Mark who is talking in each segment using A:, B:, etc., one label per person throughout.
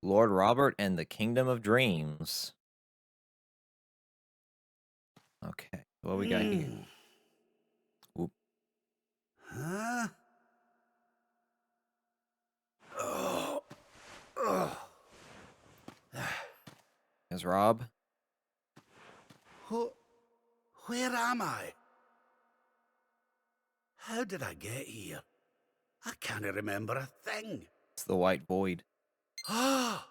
A: Lord Robert and the Kingdom of Dreams. Okay, what we got here? Oop.
B: Huh? Oh. Oh.
A: Is Rob?
B: Where am I? How did I get here? I can't remember a thing.
A: It's the White Void.
B: Ah!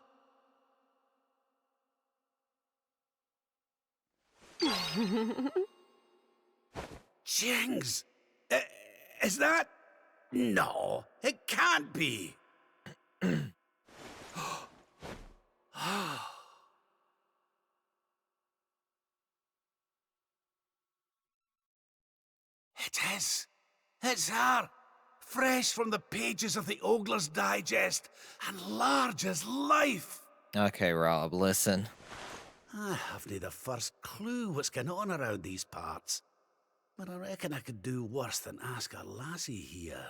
B: Jings! Is that... No, it can't be. It is. It's her. Fresh from the pages of the Ogler's Digest, and large as life.
A: Okay, Rob, listen.
B: I haven't the first clue what's going on around these parts. But I reckon I could do worse than ask a lassie here.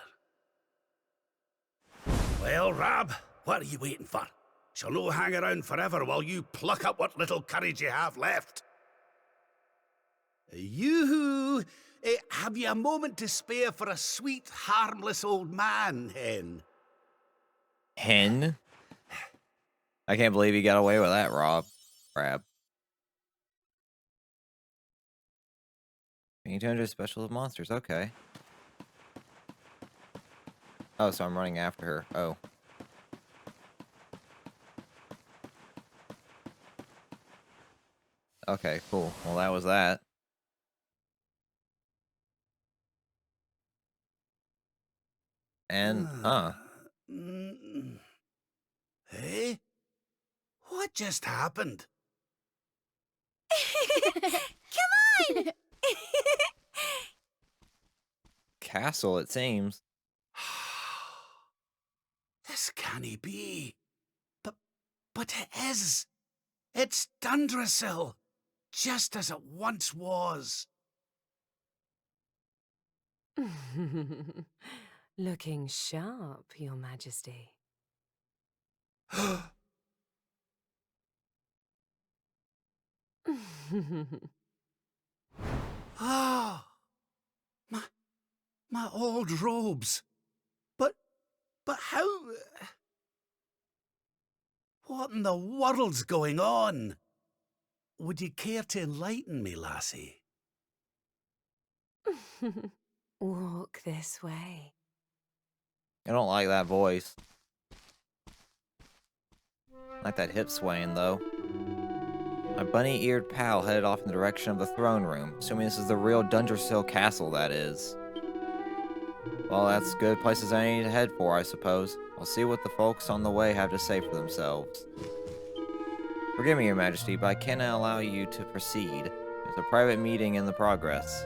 B: Well, Rab, what are you waiting for? She'll no hang around forever while you pluck up what little courage you have left. Yoo-hoo! Have you a moment to spare for a sweet, harmless old man, Hen?
A: Hen? I can't believe you got away with that, Rob. Rab. Being 200 special of monsters, okay. Oh, so I'm running after her. Oh. Okay, cool. Well, that was that. And,
B: Hey? What just happened?
C: Come on!
A: castle, it seems.
B: This can't be. But it is. It's Dundrasil, just as it once was.
C: Looking sharp, Your Majesty.
B: Ah, my old robes. But how? What in the world's going on? Would you care to enlighten me, lassie?
C: Walk this way.
A: I don't like that voice. I like that hip swaying, though. My bunny-eared pal headed off in the direction of the throne room, assuming this is the real Dundersill Castle, that is. Well, that's good places I need to head for, I suppose. I'll see what the folks on the way have to say for themselves. Forgive me, Your Majesty, but I cannot allow you to proceed. There's a private meeting in the progress.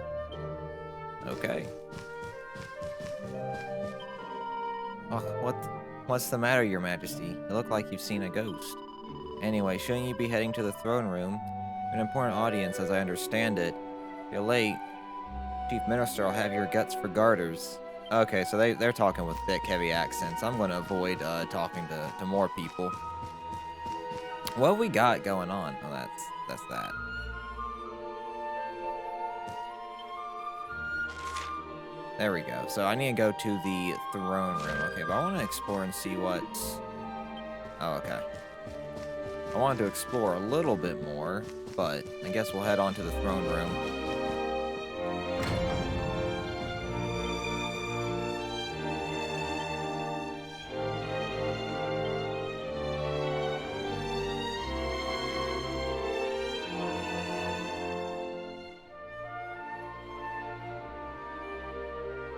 A: Okay. Oh, what's the matter, Your Majesty? You look like you've seen a ghost. Anyway, shouldn't you be heading to the throne room? An important audience, as I understand it. If you're late, Chief Minister will have your guts for garters. Okay, so they're talking with thick, heavy accents. I'm going to avoid talking to more people. What have we got going on? Oh, that's that. There we go. So I need to go to the throne room. Okay, but I want to explore and see what's... Oh, okay. I wanted to explore a little bit more, but I guess we'll head on to the throne room.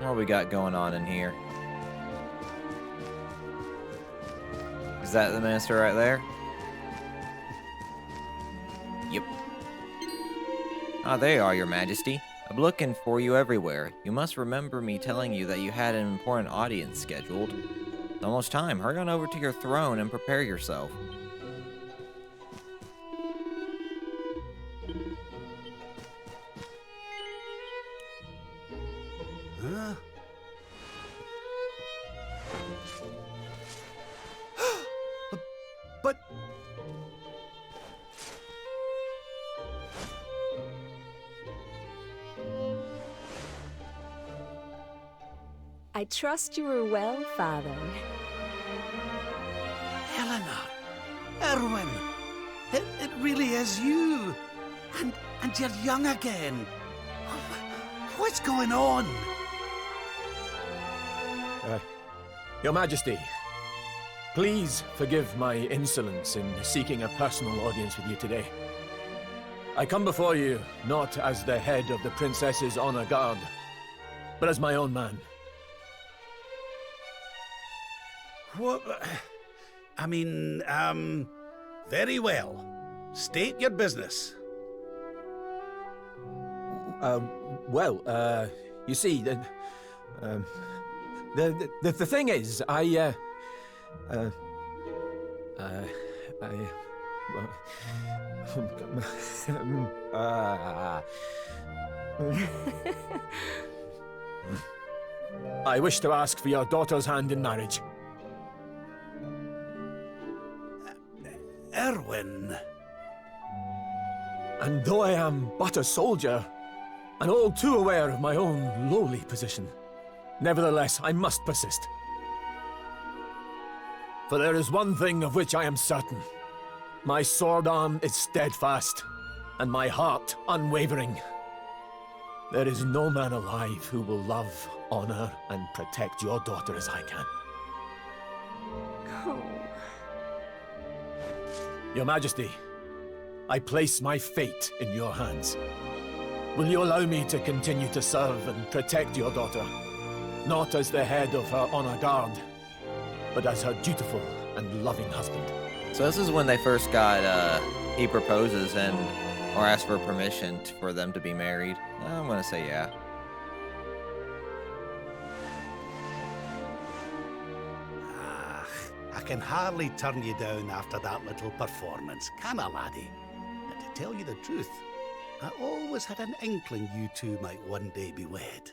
A: What we got going on in here? Is that the minister right there? Yep. Ah, there you are, Your Majesty. I'm looking for you everywhere. You must remember me telling you that you had an important audience scheduled. It's almost time. Hurry on over to your throne and prepare yourself.
B: Huh? But
C: I trust you are well, Father.
B: Eleanor, Erwin, it really is you. And you're young again. What's going on?
D: Your Majesty, please forgive my insolence in seeking a personal audience with you today. I come before you not as the head of the Princess's Honor Guard, but as my own man.
B: What? I mean, very well. State your business.
D: You see, the thing is, I wish to ask for your daughter's hand in marriage.
B: Erwin.
D: And though I am but a soldier, and all too aware of my own lowly position, nevertheless I must persist. For there is one thing of which I am certain. My sword arm is steadfast, and my heart unwavering. There is no man alive who will love, honor, and protect your daughter as I can.
C: Oh.
D: Your Majesty, I place my fate in your hands. Will you allow me to continue to serve and protect your daughter? Not as the head of her honor guard, but as her dutiful and loving husband.
A: So this is when they first got, he proposes or asks for permission for them to be married. I'm gonna say yeah.
B: I can hardly turn you down after that little performance, can I, laddie? But to tell you the truth, I always had an inkling you two might one day be wed.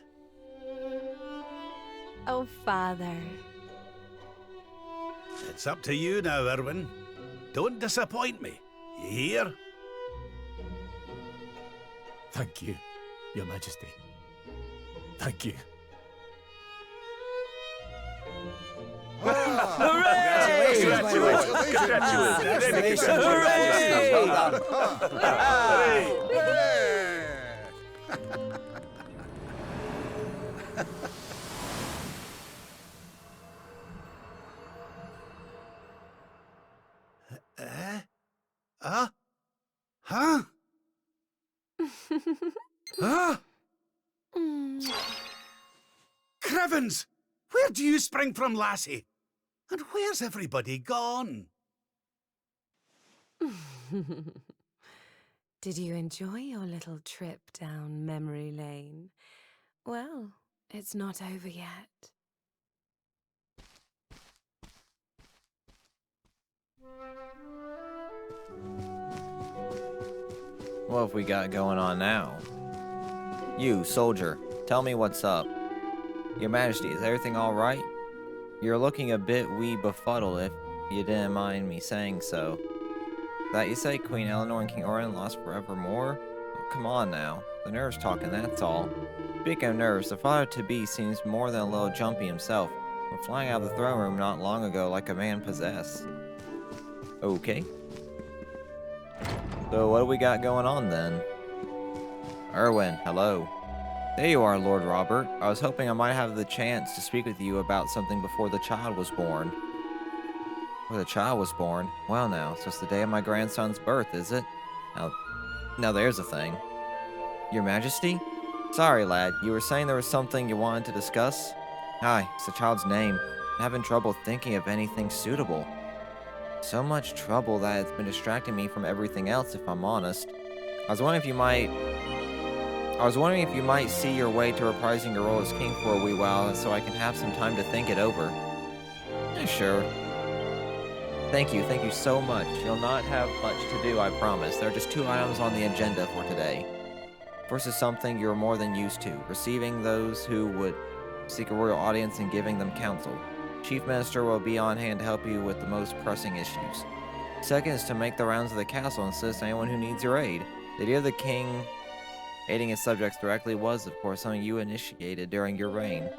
C: Oh, Father.
B: It's up to you now, Erwin. Don't disappoint me. You hear?
D: Thank you, Your Majesty. Thank you.
B: Huh? Huh? Crevens! Where do you spring from, lassie? And where's everybody gone?
C: Did you enjoy your little trip down memory lane? Well, it's not over yet.
A: What have we got going on now? You, soldier, tell me what's up. Your Majesty, is everything alright? You're looking a bit wee befuddled, if you didn't mind me saying so. That you say Queen Eleanor and King Orion lost forevermore? Oh, come on now. The nerves talking, that's all. Speaking of nerves, the father-to-be seems more than a little jumpy himself. We're flying out of the throne room not long ago like a man possessed. Okay. So what do we got going on then? Erwin, hello. There you are, Lord Robert. I was hoping I might have the chance to speak with you about something before the child was born. Before the child was born? Well now, so it's the day of my grandson's birth, is it? Now there's a thing. Your Majesty? Sorry, lad, you were saying there was something you wanted to discuss? Aye, it's the child's name. I'm having trouble thinking of anything suitable. So much trouble that it's been distracting me from everything else, if I'm honest. I was wondering if you might see your way to reprising your role as king for a wee while so I can have some time to think it over. Yeah, sure. Thank you so much. You'll not have much to do, I promise. There are just 2 items on the agenda for today. First is something you're more than used to, receiving those who would seek a royal audience and giving them counsel. Chief Minister will be on hand to help you with the most pressing issues. Second is to make the rounds of the castle and assist anyone who needs your aid. The idea of the king aiding his subjects directly was, of course, something you initiated during your reign.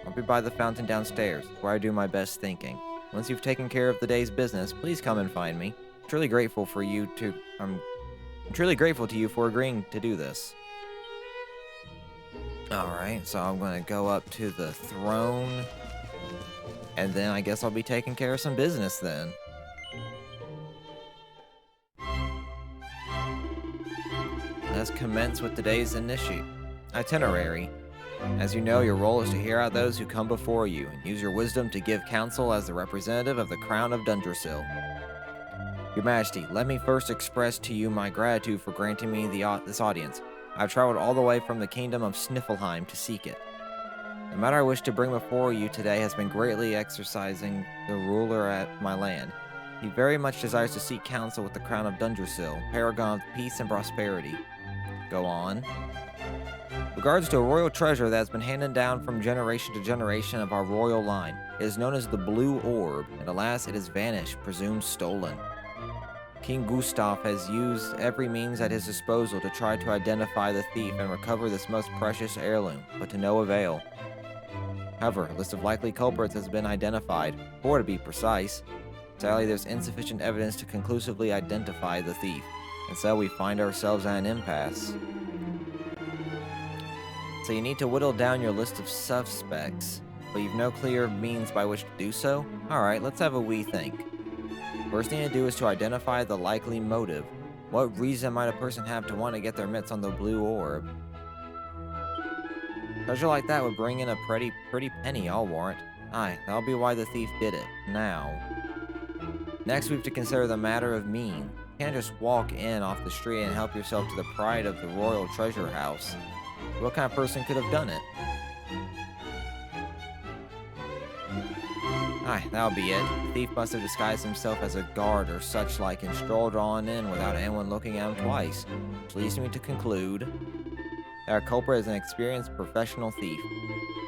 A: I'll be by the fountain downstairs, where I do my best thinking. Once you've taken care of the day's business, please come and find me. I'm truly grateful to you for agreeing to do this. Alright, so I'm gonna go up to the throne, and then I guess I'll be taking care of some business then. Let's commence with today's itinerary. As you know, your role is to hear out those who come before you, and use your wisdom to give counsel as the representative of the Crown of Dungersill. Your Majesty, let me first express to you my gratitude for granting me this audience. I've traveled all the way from the kingdom of Sniffelheim to seek it. The matter I wish to bring before you today has been greatly exercising the ruler at my land. He very much desires to seek counsel with the Crown of Dungersill, paragon of peace and prosperity. Go on. Regards to a royal treasure that has been handed down from generation to generation of our royal line. It is known as the Blue Orb, and alas, it has vanished, presumed stolen. King Gustav has used every means at his disposal to try to identify the thief and recover this most precious heirloom, but to no avail. However, a list of likely culprits has been identified, 4 to be precise. Sadly, there's insufficient evidence to conclusively identify the thief, and so we find ourselves at an impasse. So you need to whittle down your list of suspects, but you've no clear means by which to do so? Alright, let's have a wee think. First thing to do is to identify the likely motive. What reason might a person have to want to get their mitts on the Blue Orb? Treasure like that would bring in a pretty penny, I'll warrant. Aye, that'll be why the thief did it. Now. Next, we have to consider the matter of mean. You can't just walk in off the street and help yourself to the pride of the royal treasure house. What kind of person could have done it? Aye, that'll be it. The thief must have disguised himself as a guard or such like and strolled on in without anyone looking at him twice. Which leads me to conclude that our culprit is an experienced professional thief.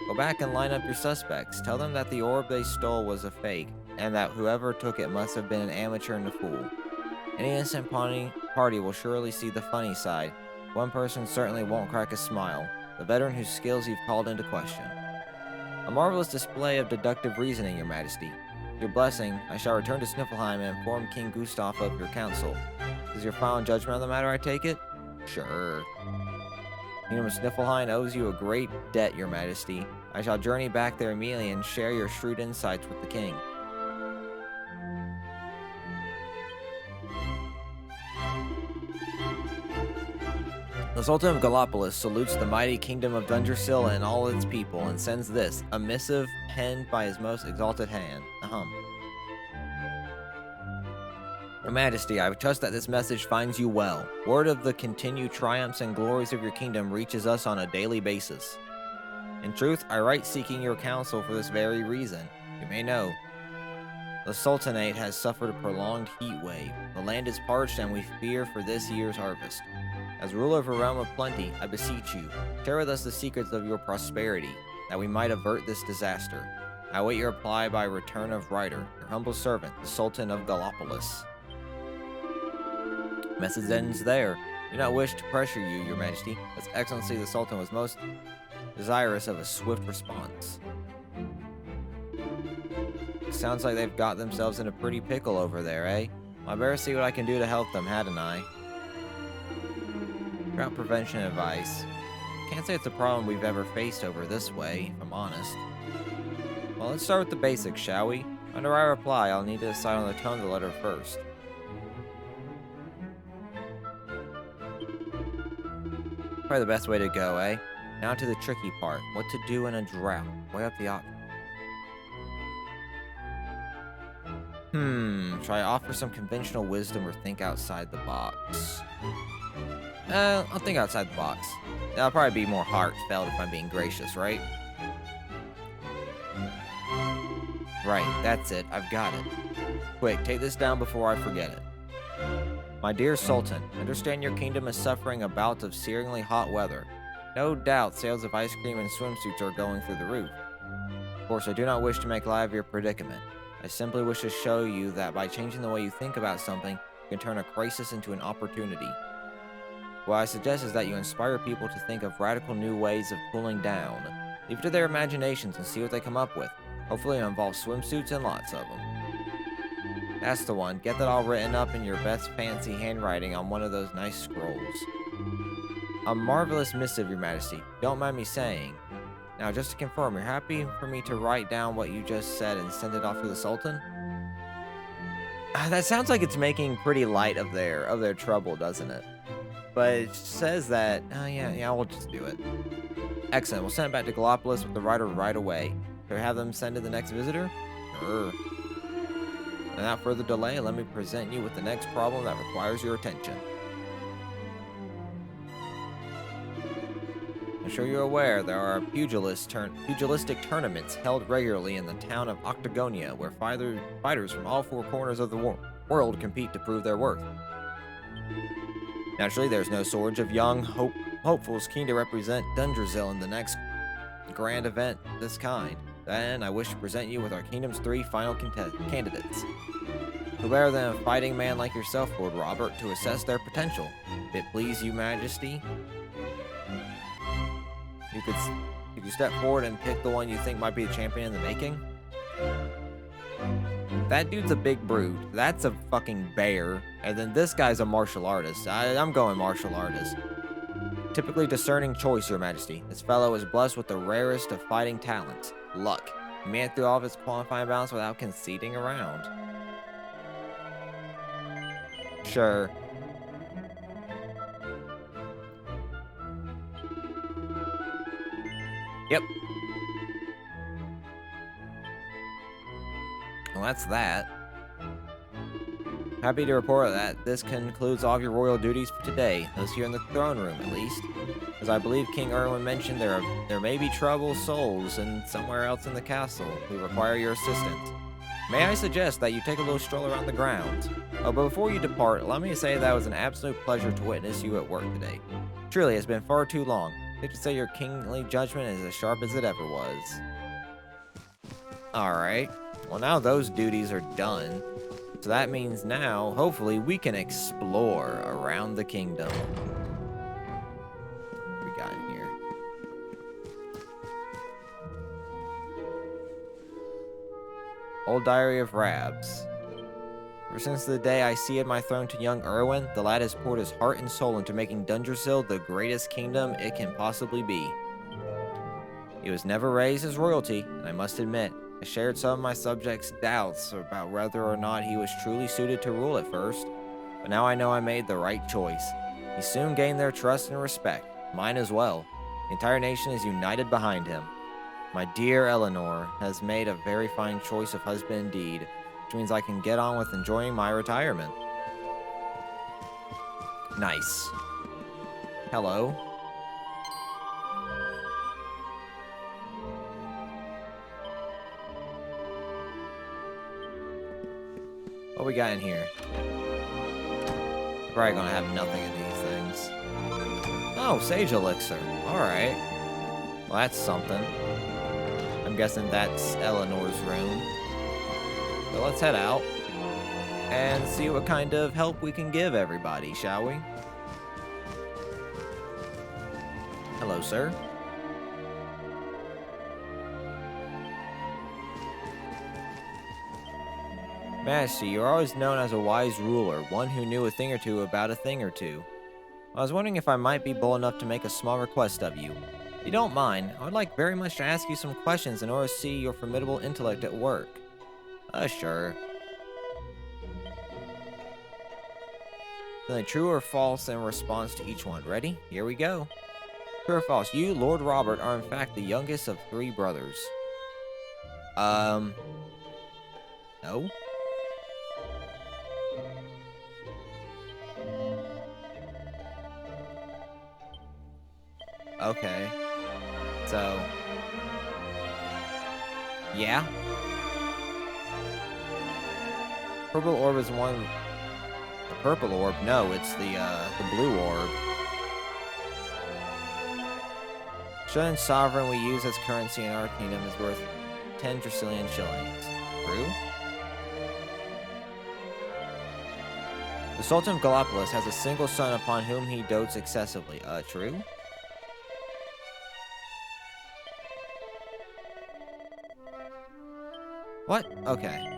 A: Go back and line up your suspects. Tell them that the orb they stole was a fake, and that whoever took it must have been an amateur and a fool. Any innocent party will surely see the funny side. One person certainly won't crack a smile, the veteran whose skills you've called into question. A marvelous display of deductive reasoning, Your Majesty. With your blessing, I shall return to Sniffelheim and inform King Gustav of your counsel. Is your final judgment on the matter, I take it? Sure. Kingdom of Sniffelheim owes you a great debt, Your Majesty. I shall journey back there immediately and share your shrewd insights with the king. The Sultan of Gallopolis salutes the mighty kingdom of Dungersill and all its people, and sends this, a missive penned by his most exalted hand. Your Majesty, I trust that this message finds you well. Word of the continued triumphs and glories of your kingdom reaches us on a daily basis. In truth, I write seeking your counsel for this very reason. You may know, the Sultanate has suffered a prolonged heat wave. The land is parched and we fear for this year's harvest. As ruler of a realm of plenty, I beseech you, share with us the secrets of your prosperity, that we might avert this disaster. I await your reply by return of writer, your humble servant, the Sultan of Gallopolis. Message ends there. Do not wish to pressure you, Your Majesty. His Excellency the Sultan was most desirous of a swift response. Sounds like they've got themselves in a pretty pickle over there, eh? Well, I better see what I can do to help them, hadn't I? Drought prevention advice. Can't say it's a problem we've ever faced over this way, if I'm honest. Well, let's start with the basics, shall we? Under I reply, I'll need to decide on the tone of the letter first. Probably the best way to go, eh? Now to the tricky part. What to do in a drought. Weigh up the options. Should I offer some conventional wisdom or think outside the box? I'll think outside the box. That'll probably be more heartfelt if I'm being gracious, right? Right, that's it. I've got it. Quick, take this down before I forget it. My dear Sultan, understand your kingdom is suffering a bout of searingly hot weather. No doubt sales of ice cream and swimsuits are going through the roof. Of course, I do not wish to make light of your predicament. I simply wish to show you that by changing the way you think about something, you can turn a crisis into an opportunity. What I suggest is that you inspire people to think of radical new ways of cooling down. Leave it to their imaginations and see what they come up with. Hopefully it involves swimsuits and lots of them. That's the one. Get that all written up in your best fancy handwriting on one of those nice scrolls. A marvelous missive, Your Majesty. Don't mind me saying. Now, just to confirm, you're happy for me to write down what you just said and send it off to the Sultan? That sounds like it's making pretty light of their trouble, doesn't it? But it says that, yeah, we'll just do it. Excellent. We'll send it back to Gallopolis with the writer right away. Should we have them send to the next visitor? Sure. Without further delay, let me present you with the next problem that requires your attention. I'm sure you're aware there are pugilistic tournaments held regularly in the town of Octagonia, where fighters from all four corners of the world compete to prove their worth. Naturally, there's no shortage of young hopefuls keen to represent Dungerzil in the next grand event of this kind. Then I wish to present you with our kingdom's 3 final candidates. Who better than a fighting man like yourself, Lord Robert, to assess their potential? If it please you, Majesty, could you step forward and pick the one you think might be the champion in the making? That dude's a big brute. That's a fucking bear. And then this guy's a martial artist. I'm going martial artist. Typically discerning choice, Your Majesty. This fellow is blessed with the rarest of fighting talents, luck. He made it through all of his qualifying balance without conceding around. Sure. Yep. Well, that's that. Happy to report that this concludes all of your royal duties for today, those here in the throne room at least. As I believe King Erwin mentioned, there may be troubled souls in somewhere else in the castle who require your assistance. May I suggest that you take a little stroll around the grounds? Oh, but before you depart, let me say that it was an absolute pleasure to witness you at work today. Truly, it's been far too long. Safe to say your kingly judgment is as sharp as it ever was. Alright. Well, now those duties are done. So that means now, hopefully, we can explore around the kingdom. What we got in here? Old Diary of Rabs. Ever since the day I ceded my throne to young Erwin, the lad has poured his heart and soul into making Dungerzil the greatest kingdom it can possibly be. He was never raised as royalty, and I must admit, I shared some of my subjects' doubts about whether or not he was truly suited to rule at first, but now I know I made the right choice. He soon gained their trust and respect, mine as well. The entire nation is united behind him. My dear Eleanor has made a very fine choice of husband indeed, which means I can get on with enjoying my retirement. Nice. Hello. What we got in here? Probably gonna have nothing in these things. Oh, Sage Elixir. Alright. Well, that's something. I'm guessing that's Eleanor's room. So let's head out and see what kind of help we can give everybody, shall we? Hello, sir. Majesty, you're always known as a wise ruler, one who knew a thing or two about a thing or two. I was wondering if I might be bold enough to make a small request of you. If you don't mind, I would like very much to ask you some questions in order to see your formidable intellect at work. Sure. Then true or false in response to each one. Ready? Here we go. True or false? You, Lord Robert, are in fact the youngest of 3 brothers. No? Okay. So... yeah? Purple orb is one... The purple orb? No, it's the blue orb. Shilling sovereign we use as currency in our kingdom is worth 10 trillion shillings. True? The Sultan of Gallipolis has a single son upon whom he dotes excessively. True? What? Okay.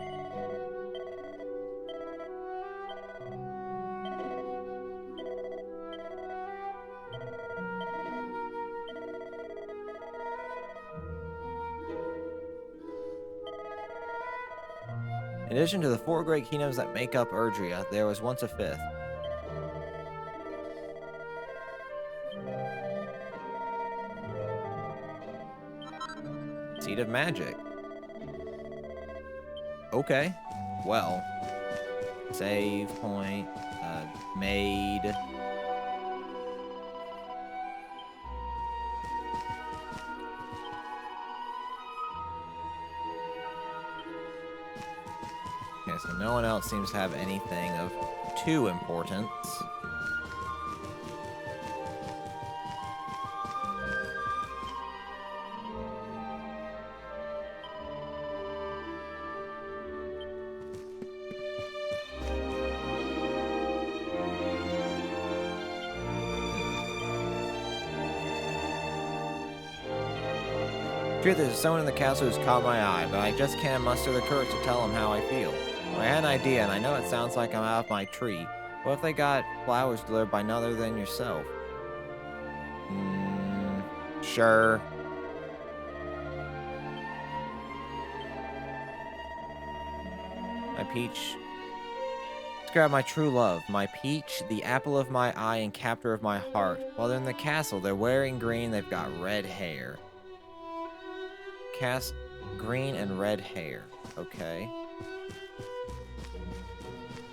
A: In addition to the 4 great kingdoms that make up Erdrea, there was once a 5th. Seed of Magic. Okay. Well. Save point. Made. Okay, so no one else seems to have anything of too importance. Truth is, someone in the castle who's caught my eye, but I just can't muster the courage to tell him how I feel. I had an idea, and I know it sounds like I'm out of my tree. What if they got flowers delivered by none other than yourself? Sure. My peach. Describe my true love. My peach, the apple of my eye and captor of my heart. While they're in the castle, they're wearing green, they've got red hair. Green and red hair. Okay.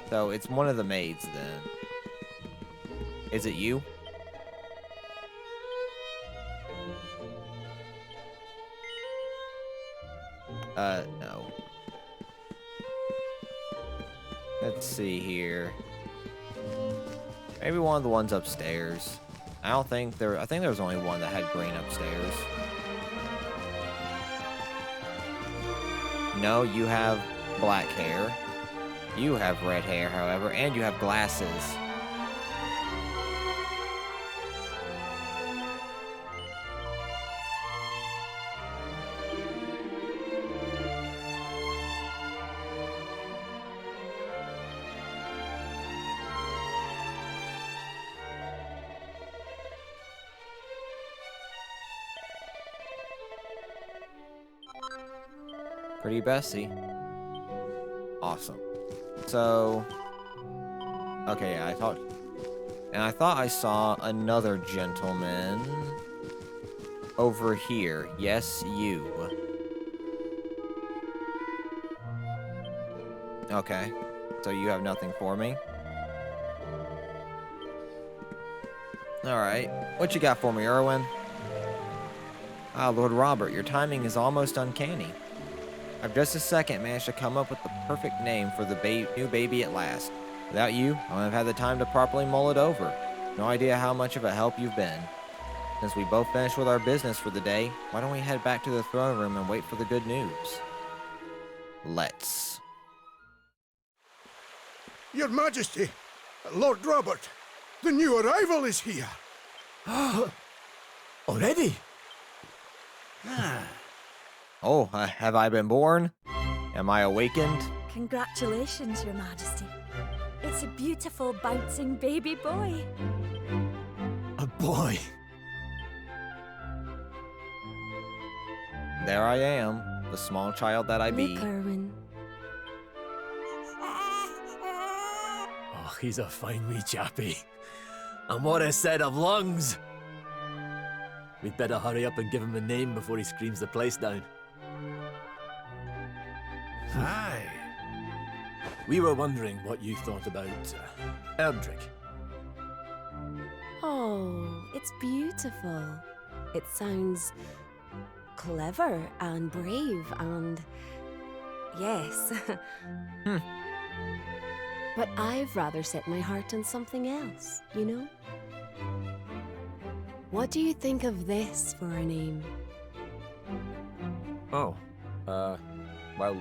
A: So it's one of the maids then. Is it you? No. Let's see here. Maybe one of the ones upstairs. I think there was only one that had green upstairs. No, you have black hair. You have red hair, however, and you have glasses. Pretty Bessie. Awesome. So, okay, yeah, I thought I saw another gentleman over here. Yes, you. Okay, so you have nothing for me? Alright, what you got for me, Erwin? Ah, Lord Robert, your timing is almost uncanny. I've just a second managed to come up with the perfect name for the new baby at last. Without you, I wouldn't have had the time to properly mull it over. No idea how much of a help you've been. Since we both finished with our business for the day, why don't we head back to the throne room and wait for the good news? Let's.
E: Your Majesty, Lord Robert, the new arrival is here.
D: Already?
A: Oh, have I been born? Am I awakened?
F: Congratulations, Your Majesty. It's a beautiful, bouncing baby boy.
D: A boy?
A: There I am, the small child that I be.
F: Look, Erwin.
D: Oh, he's a fine wee chappie. And what a set of lungs! We'd better hurry up and give him a name before he screams the place down.
B: Aye.
D: We were wondering what you thought about Erdrick.
F: Oh, it's beautiful. It sounds clever and brave and... yes. But I've rather set my heart on something else, you know? What do you think of this for a name?
D: Oh, well,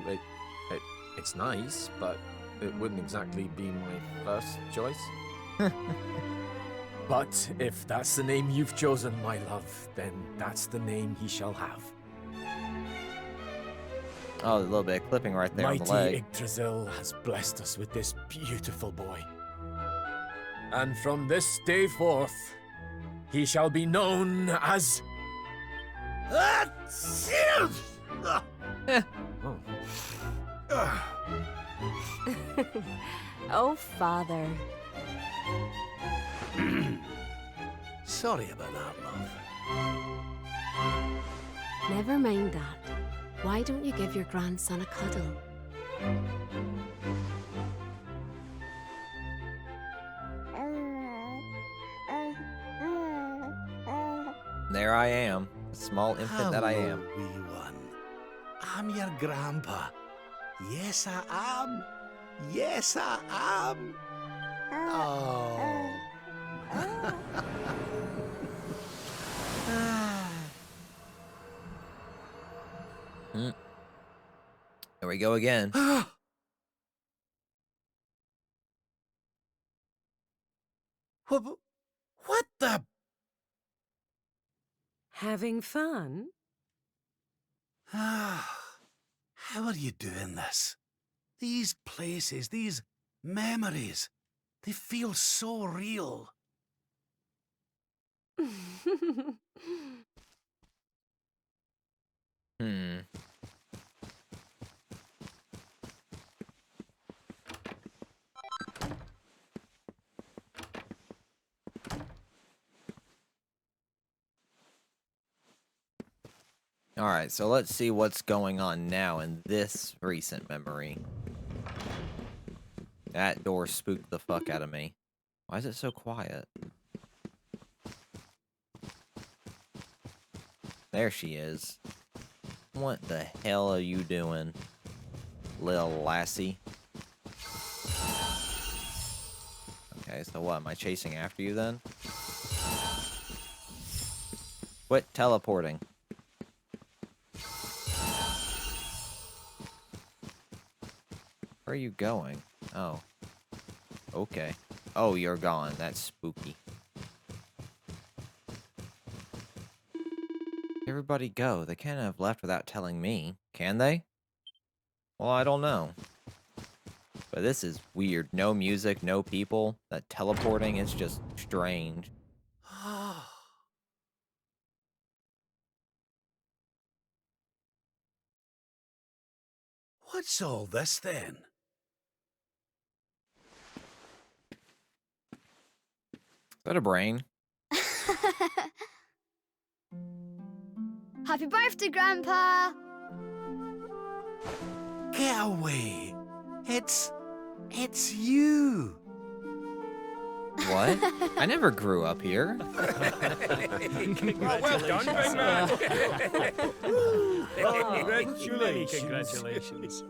D: it's nice, but it wouldn't exactly be my first choice. But if that's the name you've chosen, my love, then that's the name he shall have.
A: Oh, a little bit of clipping right there on the
D: Mighty
A: leg.
D: Yggdrasil has blessed us with this beautiful boy. And from this day forth, he shall be known as...
C: Oh, Father.
B: Sorry about that, love.
G: Never mind that. Why don't you give your grandson a cuddle?
A: There I am, the small infant that I am.
B: Hello, wee one. I'm your grandpa. Yes, I am. Yes, I am. Oh.
A: Here we go again.
B: What the?
C: Having fun?
B: How are you doing this? These places, these memories, they feel so real.
A: Hmm. Alright, so let's see what's going on now in this recent memory. That door spooked the fuck out of me. Why is it so quiet? There she is. What the hell are you doing, little lassie? Okay, so what? Am I chasing after you then? Quit teleporting. Where are you going? Oh. Okay. Oh, you're gone. That's spooky. Everybody go. They can't have left without telling me. Can they? Well, I don't know. But this is weird. No music, no people. That teleporting is just strange.
B: What's all this then?
A: Is that a brain?
F: Happy birthday, Grandpa!
B: Get away! It's you!
A: What? I never grew up here.
D: Well done, big man! Congratulations.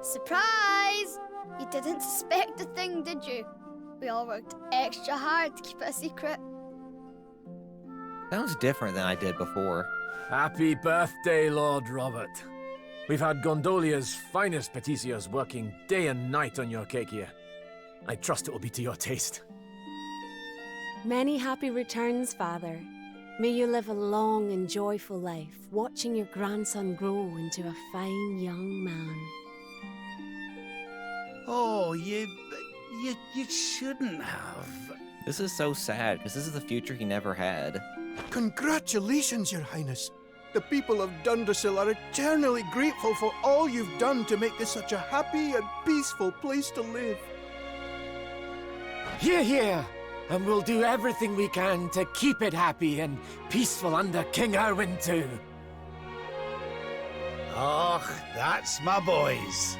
F: Surprise! You didn't suspect a thing, did you? We all worked extra hard to keep it a secret.
A: Sounds different than I did before.
D: Happy birthday, Lord Robert. We've had Gondolia's finest patissiers working day and night on your cake here. I trust it will be to your taste.
G: Many happy returns, Father. May you live a long and joyful life, watching your grandson grow into a fine young man.
B: Oh, you shouldn't have.
A: This is so sad, because this is the future he never had.
E: Congratulations, Your Highness. The people of Dundrasil are eternally grateful for all you've done to make this such a happy and peaceful place to live.
H: Hear, hear! And we'll do everything we can to keep it happy and peaceful under King Erwin too.
B: Oh, that's my boys.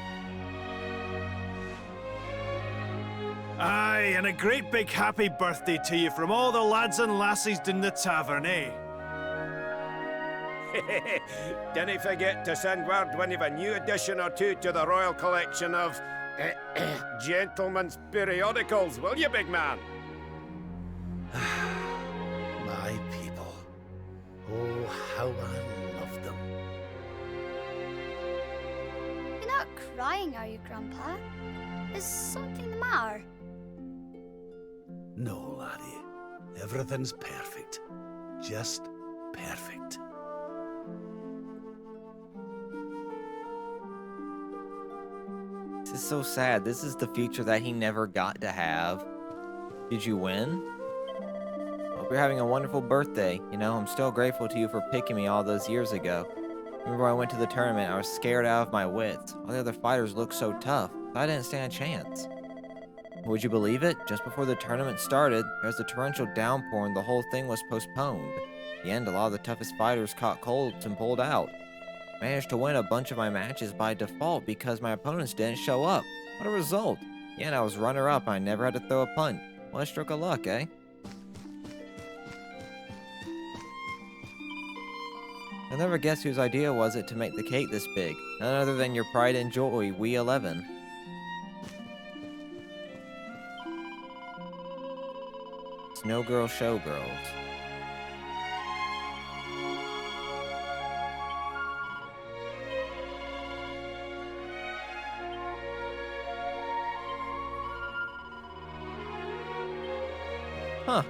I: Aye, and a great big happy birthday to you from all the lads and lassies in the tavern, eh?
J: Didn't forget to send word when you've a new edition or two to the Royal Collection of gentlemen's periodicals, will you, big man?
B: My people. Oh, how I love them.
F: You're not crying, are you, Grandpa? Is something the matter?
B: No, laddie. Everything's perfect. Just perfect.
A: This is so sad. This is the future that he never got to have. Did you win? Hope you're having a wonderful birthday. You know, I'm still grateful to you for picking me all those years ago. Remember I went to the tournament, I was scared out of my wits. All the other fighters looked so tough, I didn't stand a chance. Would you believe it? Just before the tournament started, there was a torrential downpour and the whole thing was postponed. In the end, a lot of the toughest fighters caught colds and pulled out. I managed to win a bunch of my matches by default because my opponents didn't show up. What a result! Yeah, and I was runner-up and I never had to throw a punch. What a stroke of luck, eh? I'll never guess whose idea was it to make the cake this big. None other than your pride and joy, we 11. Snow Girl Showgirls. Huh.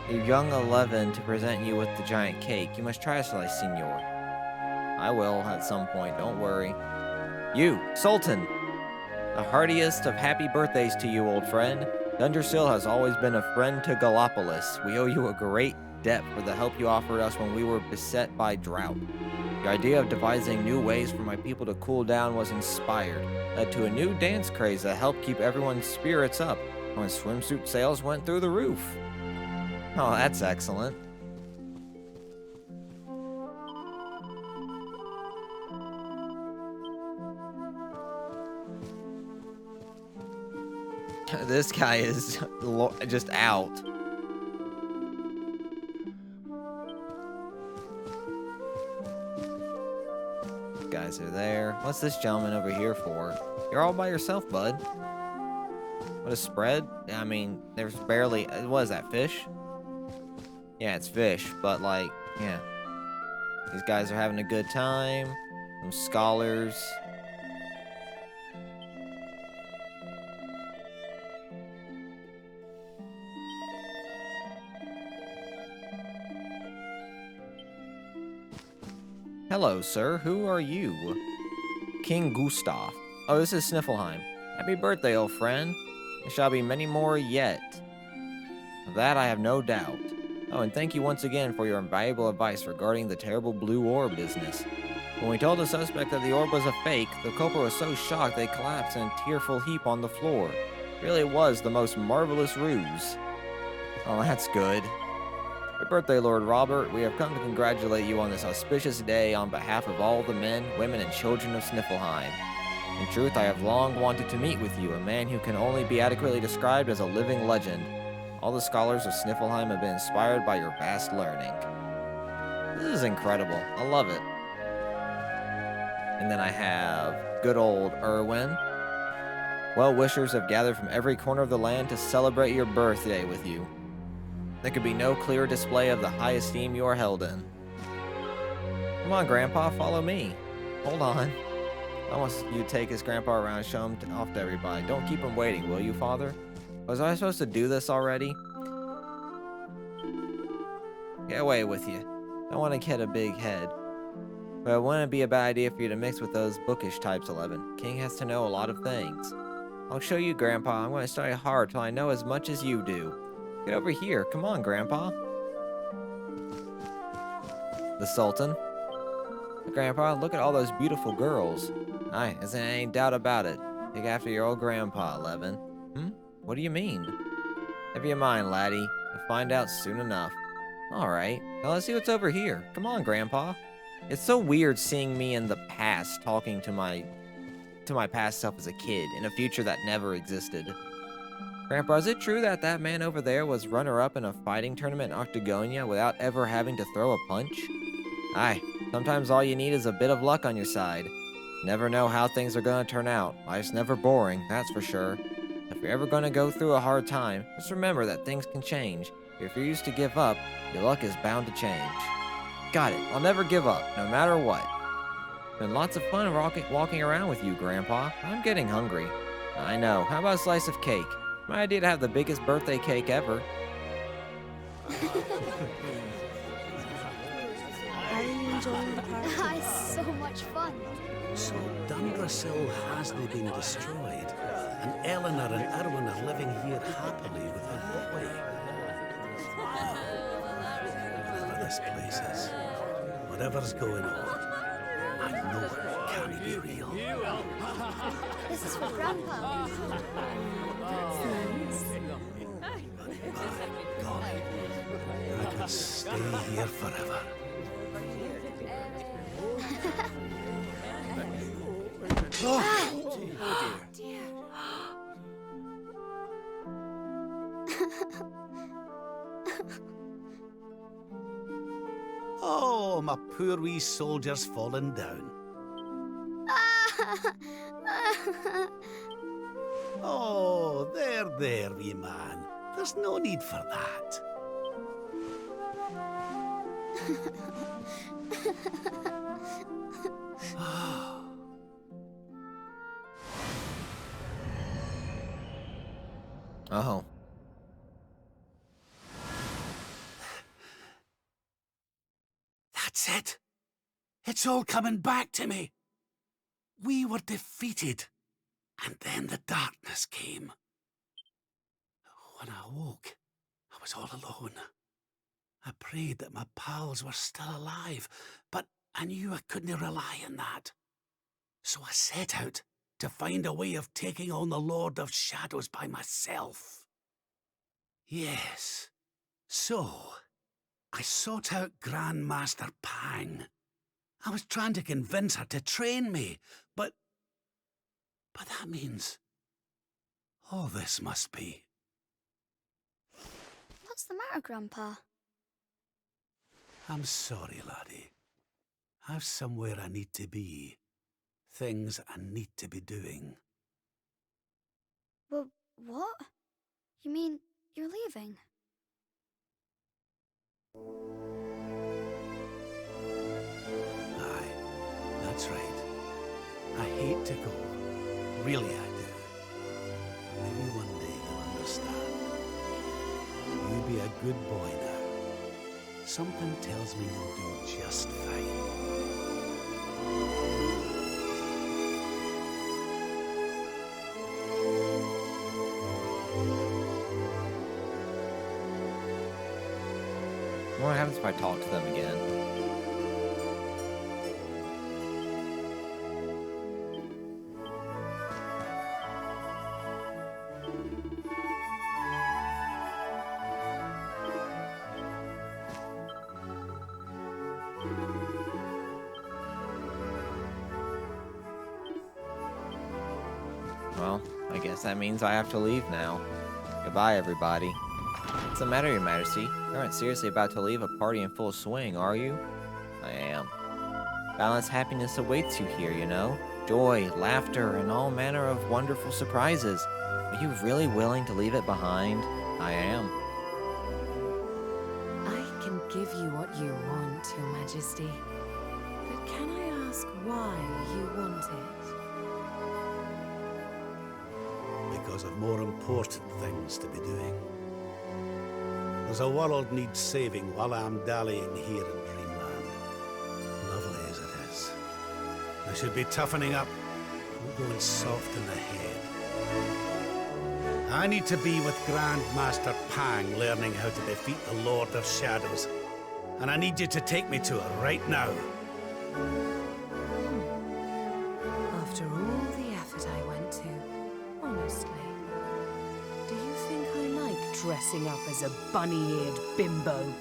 A: Your young 11 to present you with the giant cake. You must try a slice, senor. I will at some point, don't worry. You, Sultan! The heartiest of happy birthdays to you, old friend. Dundersill has always been a friend to Gallopolis. We owe you a great debt for the help you offered us when we were beset by drought. The idea of devising new ways for my people to cool down was inspired, led to a new dance craze that helped keep everyone's spirits up when swimsuit sales went through the roof. Oh, that's excellent. This guy is just out. Guys are there. What's this gentleman over here for? You're all by yourself, bud. What a spread. I mean, there's barely... What is that, fish? Yeah, it's fish, but like, yeah. These guys are having a good time. Some scholars. Hello, sir. Who are you? King Gustav. Oh, this is Sniffleheim. Happy birthday, old friend. There shall be many more yet. Of that I have no doubt. Oh, and thank you once again for your invaluable advice regarding the terrible blue orb business. When we told the suspect that the orb was a fake, the culprit was so shocked they collapsed in a tearful heap on the floor. Really was the most marvelous ruse. Oh, that's good. Happy birthday, Lord Robert. We have come to congratulate you on this auspicious day on behalf of all the men, women, and children of Sniffleheim. In truth, I have long wanted to meet with you, a man who can only be adequately described as a living legend. All the scholars of Sniffleheim have been inspired by your vast learning. This is incredible. I love it. And then I have good old Erwin. Well-wishers have gathered from every corner of the land to celebrate your birthday with you. There could be no clearer display of the high esteem you are held in. Come on, Grandpa, follow me. Hold on. I want you to take his grandpa around and show him off to everybody. Don't keep him waiting, will you, Father? Was I supposed to do this already? Get away with you. I want to get a big head. But it wouldn't be a bad idea for you to mix with those bookish types, 11. King has to know a lot of things. I'll show you, Grandpa. I'm going to study hard till I know as much as you do. Get over here. Come on, Grandpa. The Sultan. Grandpa, look at all those beautiful girls. Aye, isn't any doubt about it. Take after your old grandpa, 11. What do you mean? Never you mind, laddie. You'll find out soon enough. Alright, now let's see what's over here. Come on, Grandpa. It's so weird seeing me in the past talking to my past self as a kid in a future that never existed. Grandpa, is it true that that man over there was runner-up in a fighting tournament in Octagonia without ever having to throw a punch? Aye, sometimes all you need is a bit of luck on your side. Never know how things are going to turn out. Life's never boring, that's for sure. If you're ever going to go through a hard time, just remember that things can change. If you're used to give up, your luck is bound to change. Got it. I'll never give up, no matter what. Been lots of fun walking around with you, Grandpa. I'm getting hungry. I know. How about a slice of cake? My idea to have the biggest birthday cake ever.
G: Are you enjoying the party?
F: It's so much fun.
B: So Dundrasil hasn't been destroyed, and Eleanor and Erwin are living here happily with their boy. Whatever this place is, whatever's going on, I know it can't be real.
F: This is for Grandpa.
G: That's nice.
B: But by golly, I could stay here forever. Oh,
F: Dear.
B: oh, my poor wee soldier's fallen down. Oh, there, wee man. There's no need for that.
A: Oh.
B: That's it. It's all coming back to me. We were defeated, and then the darkness came. When I awoke, I was all alone. I prayed that my pals were still alive, but I knew I couldn't rely on that. So I set out to find a way of taking on the Lord of Shadows by myself. Yes, so I sought out Grandmaster Pang. I was trying to convince her to train me, but that means all this must be.
F: What's the matter, Grandpa?
B: I'm sorry, laddie. I've somewhere I need to be. Things I need to be doing.
F: Well, what? You mean you're leaving?
B: Aye, that's right. I hate to go. Really, I do. Maybe one day you'll understand. You be a good boy now. Something tells me you'll do just fine.
A: What happens if I talk to them again? Well, I guess that means I have to leave now. Goodbye, everybody. What's the matter, Your Majesty? You aren't seriously about to leave a party in full swing, are you? I am. Balanced happiness awaits you here, you know? Joy, laughter, and all manner of wonderful surprises. Are you really willing to leave it behind? I am.
C: I can give you what you want, Your Majesty. But can I ask why you want it?
B: Because of more important things to be doing. There's a world needs saving while I'm dallying here in Dreamland. Lovely as it is. I should be toughening up, not going soft in the head. I need to be with Grandmaster Pang learning how to defeat the Lord of Shadows. And I need you to take me to her right now.
C: After all the effort I went to, honestly, do you think I like dressing up as a bunny-eared bimbo?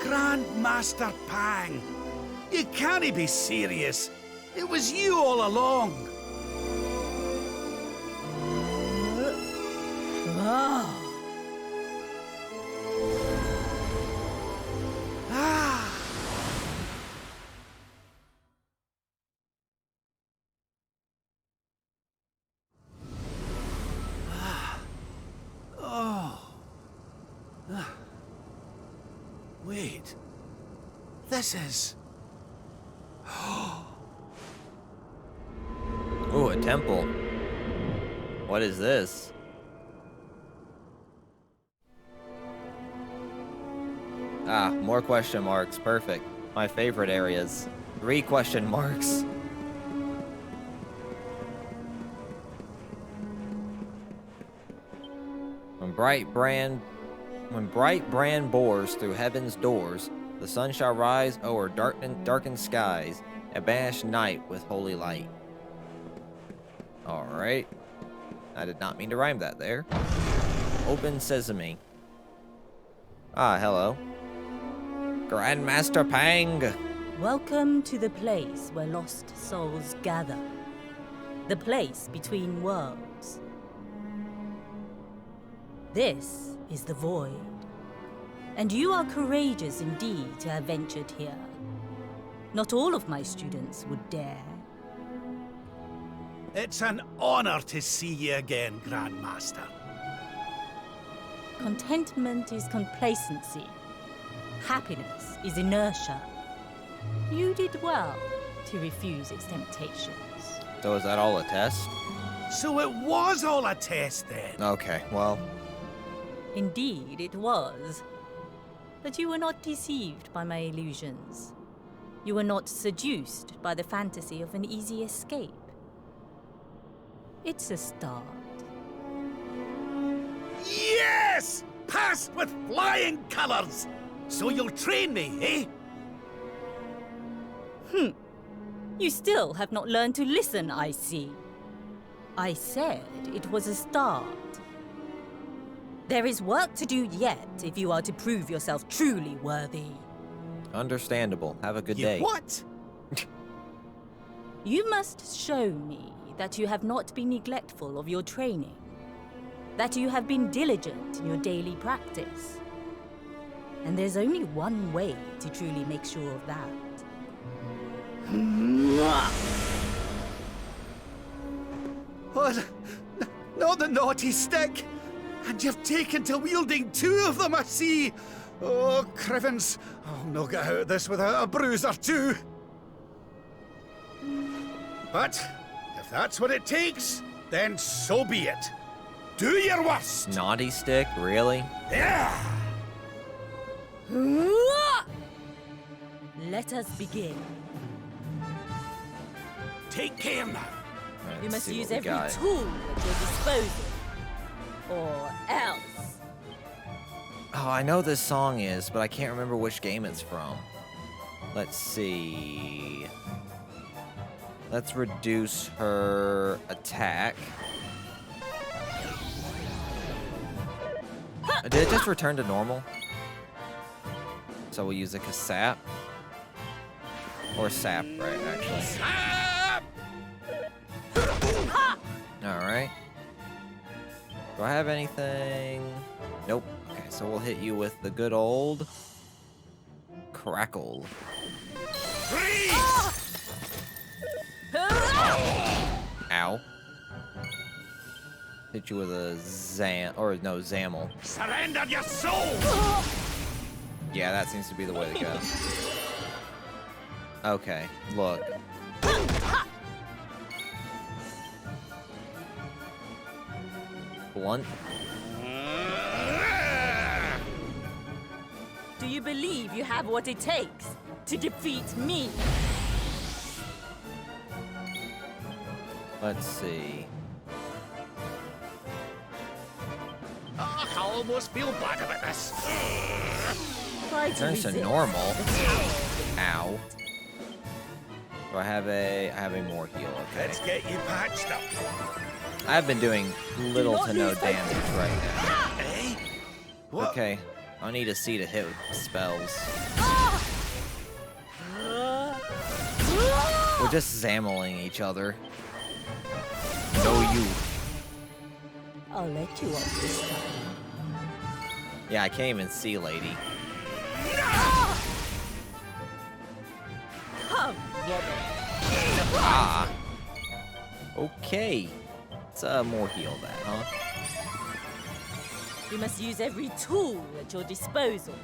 B: Grandmaster Pang! You can't be serious! It was you all along! Wait. This is...
A: Ooh, a temple. What is this? Ah, more question marks. Perfect. My favorite areas. 3 question marks. When bright brand bores through heaven's doors, the sun shall rise o'er darkened skies, and banish night with holy light. Alright. I did not mean to rhyme that there. Open sesame. Ah, hello. Grandmaster Pang!
K: Welcome to the place where lost souls gather. The place between worlds. This is the Void. And you are courageous indeed to have ventured here. Not all of my students would dare.
B: It's an honor to see you again, Grandmaster.
K: Contentment is complacency. Happiness is inertia. You did well to refuse its temptations.
A: So is that all a test?
B: So it was all a test then?
A: Okay, well...
K: Indeed, it was. But you were not deceived by my illusions. You were not seduced by the fantasy of an easy escape. It's a start.
B: Yes! Passed with flying colors! So you'll train me, eh?
K: You still have not learned to listen, I see. I said it was a start. There is work to do yet if you are to prove yourself truly worthy.
A: Understandable. Have a good day.
B: What?
K: You must show me that you have not been neglectful of your training. That you have been diligent in your daily practice. And there's only one way to truly make sure of that.
B: Oh, not the naughty stick! And you've taken to wielding 2 of them, I see! Oh, Crivens, I'll no get out of this without a bruise or 2. But, if that's what it takes, then so be it. Do your worst!
A: Naughty stick? Really?
B: Yeah!
K: Let us begin.
B: Take care now.
A: Let's
K: You must
A: see
K: use
A: what we
K: every
A: got.
K: tool at your disposal. Or else.
A: Oh, I know this song is, but I can't remember which game it's from. Let's see. Let's reduce her attack. Did it just return to normal? So we'll use a Kasap. Or Sap, right, actually. Alright. Do I have anything? Nope. Okay, so we'll hit you with the good old Crackle. Ow. Hit you with a Zamel.
B: Surrender your soul!
A: Yeah, that seems to be the way to go. Okay, look. Blunt.
K: Do you believe you have what it takes to defeat me?
A: Let's see.
B: I almost feel bad about this.
K: Try to
A: Turns to
K: resist.
A: normal. Ow. Do I have a more heal? Okay.
B: Let's get you patched up.
A: I've been doing little
K: not
A: to no
K: lose
A: damage right now.
B: Eh? What?
A: Okay. I'll need a C to hit with spells. We're just zammeling each other. No, you.
K: I'll let you off this time.
A: Yeah, I can't even see, lady.
K: Come, woman.
A: Ah. Okay. Let's more heal that, huh?
K: You must use every tool at your disposal.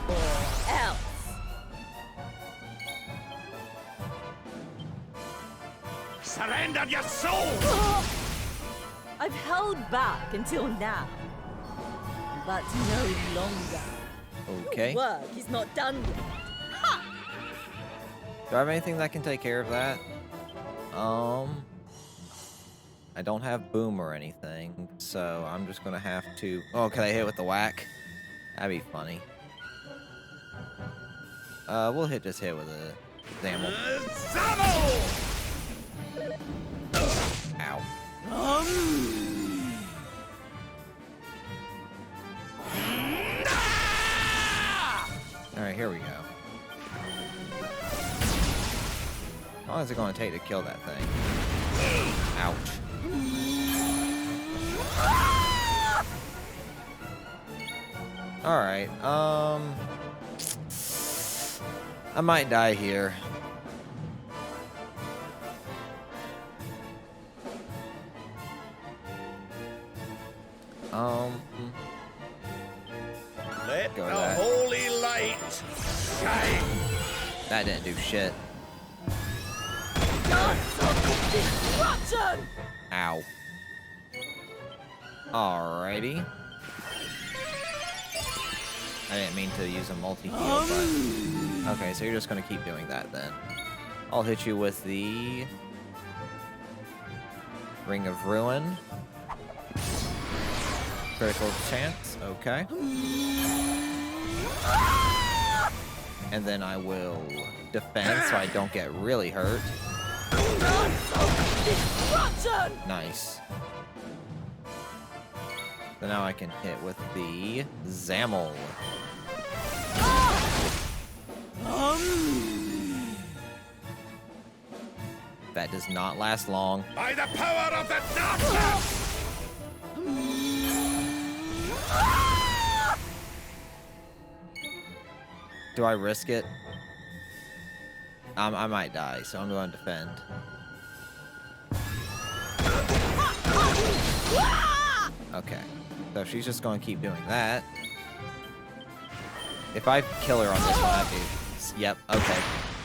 K: Or else.
B: Surrender your soul!
K: I've held back until now. But no longer.
A: Okay.
K: Your work is not done yet.
A: Do I have anything that can take care of that? I don't have boom or anything, so I'm just gonna have to... Oh, can I hit with the whack? That'd be funny. We'll just hit with a Zammel. Ow. Alright, here we go. How long is it going to take to kill that thing? Ouch. Alright, I might die here.
J: Let
A: Go
J: the
A: to that.
J: holy light shine.
A: That didn't do shit. Ow. Alrighty. I didn't mean to use a multi-heal, but... Okay, so you're just gonna keep doing that then. I'll hit you with the... Ring of Ruin. Critical chance, okay. And then I will defend so I don't get really hurt. Nice. So now I can hit with the Zammel. That does not last long.
J: By the power of the darkness!
A: Do I risk it? I might die, so I'm going to defend. Okay. So she's just going to keep doing that. If I kill her on this one, that'd be... Yep, okay.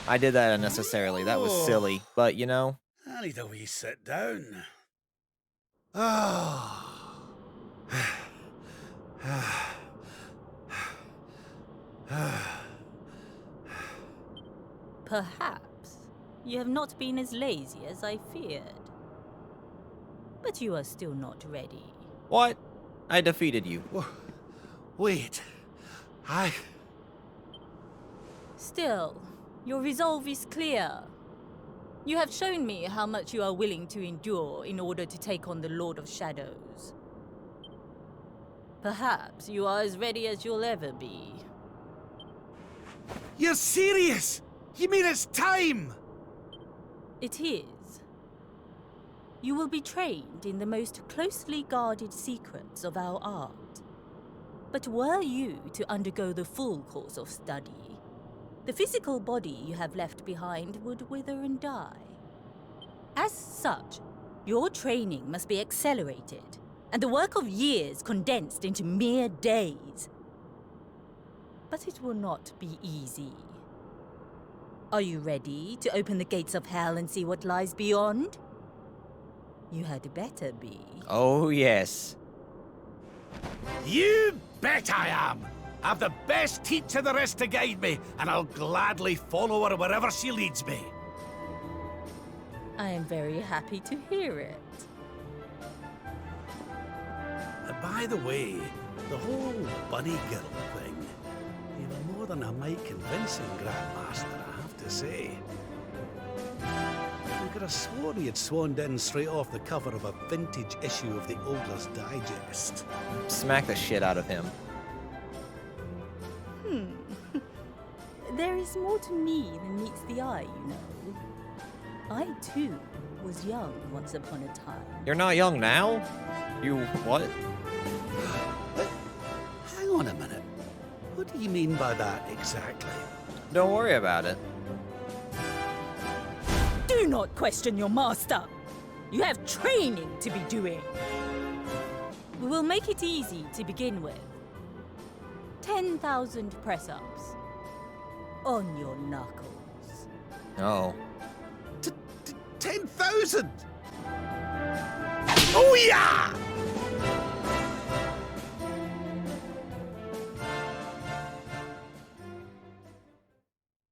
A: I did that unnecessarily. That was silly. But, you know...
B: I need a wee sit down. Oh.
K: Perhaps you have not been as lazy as I feared. But you are still not ready.
A: What? I defeated you.
B: Wait.
K: Still, your resolve is clear. You have shown me how much you are willing to endure in order to take on the Lord of Shadows. Perhaps you are as ready as you'll ever be.
B: You're serious? You mean it's time?
K: It is. You will be trained in the most closely guarded secrets of our art. But were you to undergo the full course of study, the physical body you have left behind would wither and die. As such, your training must be accelerated, and the work of years condensed into mere days. But it will not be easy. Are you ready to open the gates of hell and see what lies beyond? You had better be.
A: Oh, yes.
B: You bet I am! I've the best teacher there is to guide me, and I'll gladly follow her wherever she leads me.
K: I am very happy to hear it.
B: By the way, the whole bunny girl thing, you were more than a mite convincing, Grandmaster, I have to say. I could have sworn he had swaned in straight off the cover of a vintage issue of the Ogler's Digest.
A: Smack the shit out of him.
K: There is more to me than meets the eye, you know. I, too, was young once upon a time.
A: You're not young now? You what?
B: Hang on a minute. What do you mean by that exactly?
A: Don't worry about it.
K: Do not question your master! You have training to be doing. We will make it easy to begin with. 10,000 press-ups. On your knuckles.
A: Oh.
B: 10,000! Oh yeah!